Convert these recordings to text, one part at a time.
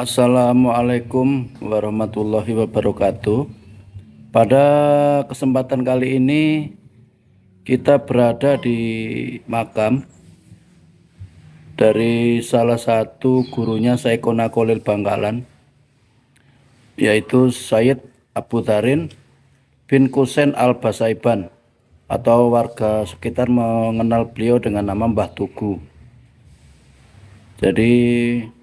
Assalamualaikum warahmatullahi wabarakatuh. Pada kesempatan kali ini kita berada di makam dari salah satu gurunya Syekhona Khalil Bangkalan, yaitu Sayyid Abu Dharin bin Kusen Al-Basaiban, atau warga sekitar mengenal beliau dengan nama Mbah Tugu. Jadi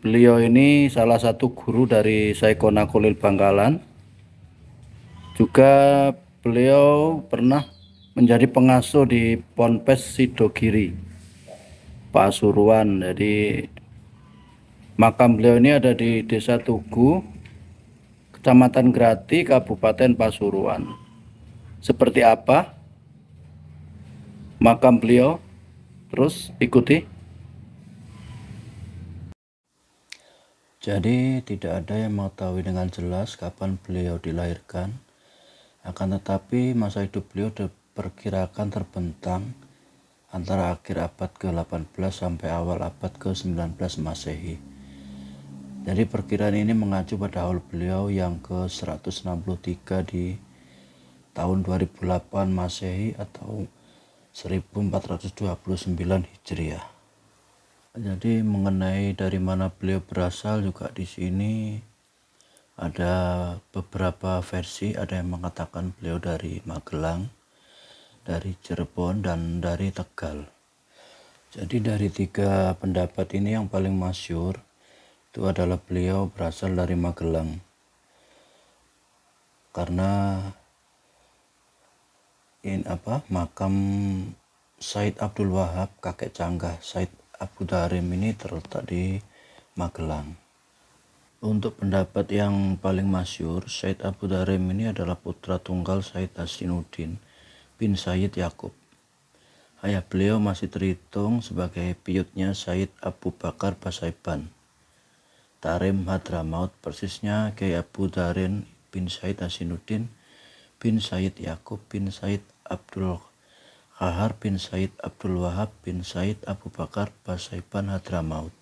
beliau ini salah satu guru dari Syekhona Khalil Bangkalan. Juga beliau pernah menjadi pengasuh di Ponpes Sidogiri, Pasuruan. Jadi makam beliau ini ada di Desa Tugu, Kecamatan Grati, Kabupaten Pasuruan. Seperti apa makam beliau? Terus ikuti. Jadi tidak ada yang mengetahui dengan jelas kapan beliau dilahirkan. Akan tetapi masa hidup beliau diperkirakan terbentang antara akhir abad ke-18 sampai awal abad ke-19 Masehi. Jadi perkiraan ini mengacu pada haul beliau yang ke-163 di tahun 2008 Masehi atau 1429 Hijriah. Jadi mengenai dari mana beliau berasal juga di sini ada beberapa versi. Ada yang mengatakan beliau dari Magelang, dari Cirebon, dan dari Tegal. Jadi dari tiga pendapat ini yang paling masyhur itu adalah beliau berasal dari Magelang, karena makam Said Abdul Wahab, kakek canggah Said Abu Dharin ini terletak di Magelang. Untuk pendapat yang paling masyhur, Said Abu Dharin ini adalah putra tunggal Said Hasanuddin bin Sayyid Yakub. Ayah beliau masih terhitung sebagai piutnya Said Abu Bakar Basaiban, Tarim Hadramaut, persisnya Kiai Abu Dharin bin Said Hasanuddin bin Sayyid Yakub bin Said Abdul Qahar bin Said Abdul Wahab bin Said Abu Bakar Basaiban Hadramaut.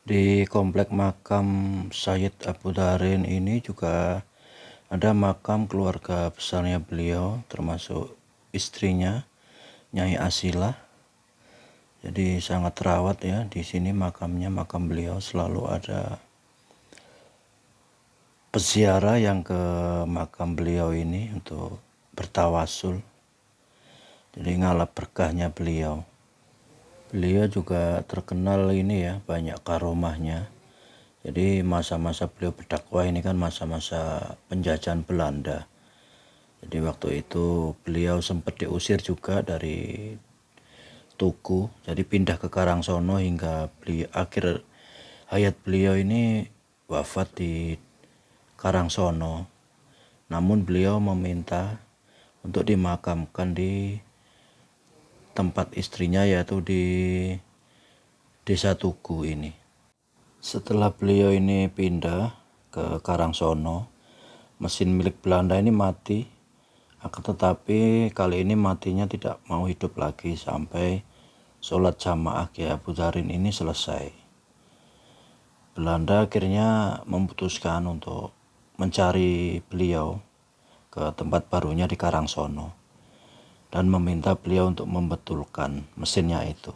Di komplek makam Sayyid Abu Dharin ini juga ada makam keluarga besarnya beliau, termasuk istrinya Nyai Asilah. Jadi sangat terawat ya di sini makamnya. Makam beliau selalu ada peziarah yang ke makam beliau ini untuk bertawasul. Jadi ngalap berkahnya beliau. Beliau juga terkenal ini ya, banyak karomahnya. Jadi masa-masa beliau berdakwah ini kan masa-masa penjajahan Belanda. Jadi waktu itu beliau sempat diusir juga dari Tugu, jadi pindah ke Karangsono hingga akhir hayat beliau ini wafat di Karangsono. Namun beliau meminta untuk dimakamkan di tempat istrinya, yaitu di Desa Tugu ini. Setelah beliau ini pindah ke Karangsono, mesin milik Belanda ini mati. Akan tetapi kali ini matinya tidak mau hidup lagi sampai sholat jamaah Kiai Abu Dharin ini selesai. Belanda akhirnya memutuskan untuk mencari beliau ke tempat barunya di Karangsono dan meminta beliau untuk membetulkan mesinnya itu,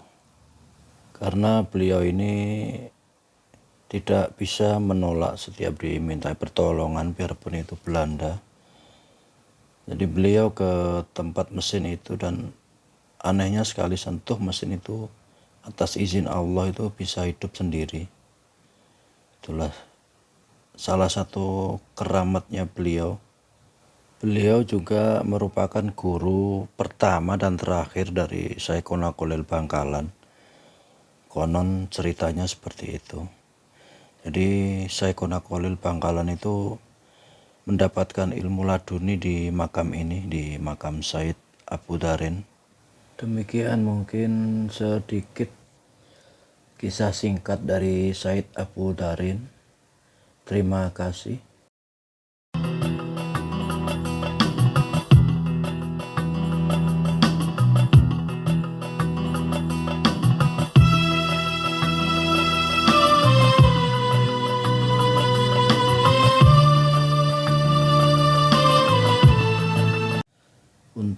karena beliau ini tidak bisa menolak setiap diminta pertolongan biarpun itu Belanda. Jadi beliau ke tempat mesin itu dan anehnya sekali sentuh mesin itu atas izin Allah itu bisa hidup sendiri. Itulah salah satu keramatnya beliau. Beliau juga merupakan guru pertama dan terakhir dari Syekhona Khalil Bangkalan. Konon ceritanya seperti itu. Jadi Syekhona Khalil Bangkalan itu mendapatkan ilmu laduni di makam ini, di makam Said Abu Dharin. Demikian mungkin sedikit kisah singkat dari Said Abu Dharin. Terima kasih.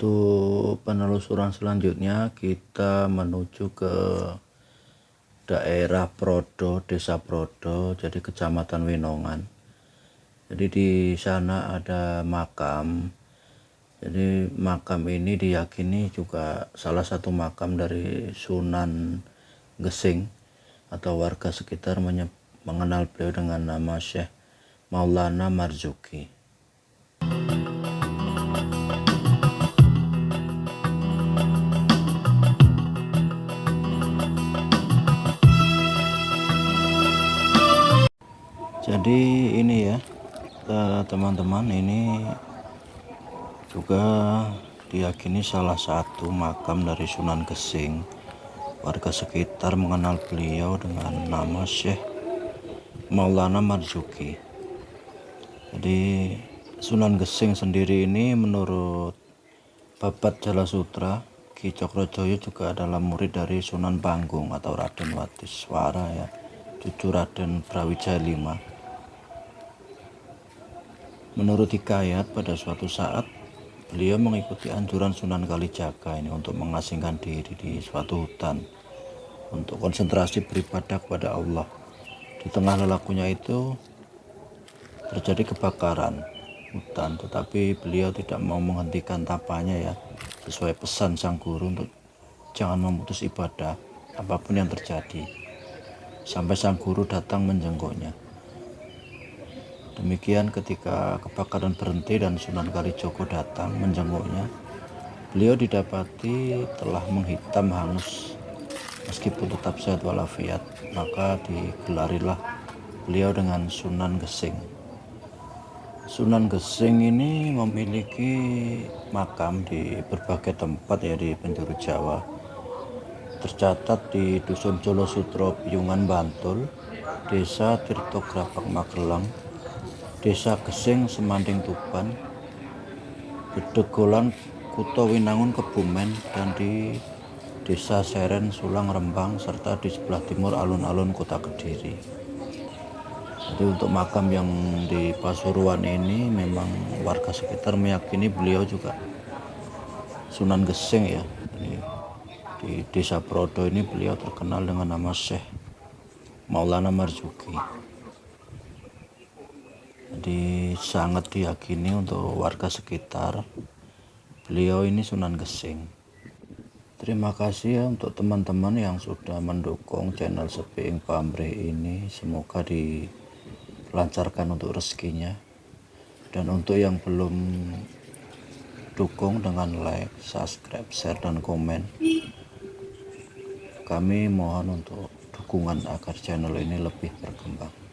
Untuk penelusuran selanjutnya kita menuju ke daerah Prodo, Desa Prodo, jadi Kecamatan Winongan. Jadi di sana ada makam. Jadi makam ini diyakini juga salah satu makam dari Sunan Gesing, atau warga sekitar mengenal beliau dengan nama Syekh Maulana Marzuki. Jadi ini ya teman-teman, ini juga diyakini salah satu makam dari Sunan Gesing. Warga sekitar mengenal beliau dengan nama Syekh Maulana Marzuki. Jadi Sunan Gesing sendiri ini menurut Babat Jalasutra, Ki Cokrojoyo juga adalah murid dari Sunan Panggung atau Raden Watiswara ya, cucu Raden Brawijaya V. Menurut hikayat, pada suatu saat beliau mengikuti anjuran Sunan Kalijaga ini untuk mengasingkan diri di suatu hutan untuk konsentrasi beribadah kepada Allah. Di tengah lelakunya itu terjadi kebakaran hutan, tetapi beliau tidak mau menghentikan tapanya ya, sesuai pesan sang guru untuk jangan memutus ibadah apapun yang terjadi, sampai sang guru datang menjenguknya. Demikian ketika kebakaran berhenti dan Sunan Kalijogo datang menjenguknya, beliau didapati telah menghitam hangus meskipun tetap sehat walafiat. Maka digelarilah beliau dengan Sunan Gesing. Sunan Gesing ini memiliki makam di berbagai tempat ya di penjuru Jawa. Tercatat di Dusun Jolosutro, Piyungan, Bantul, Desa Tirtograpang, Magelang, Desa Gesing, Semanding, Tuban, Bedegolan, Kuto Winangun, Kebumen, dan di Desa Seren, Sulang, Rembang, serta di sebelah timur alun-alun Kota Kediri. Jadi untuk makam yang di Pasuruan ini memang warga sekitar meyakini beliau juga Sunan Gesing ya. Di Desa Prodo ini beliau terkenal dengan nama Syekh Maulana Marzuki. Jadi sangat diyakini untuk warga sekitar beliau ini Sunan Gesing. Terima kasih ya untuk teman-teman yang sudah mendukung channel Sepiing Pamrih ini. Semoga dilancarkan untuk rezekinya. Dan untuk yang belum dukung dengan like, subscribe, share, dan komen, kami mohon untuk dukungan agar channel ini lebih berkembang.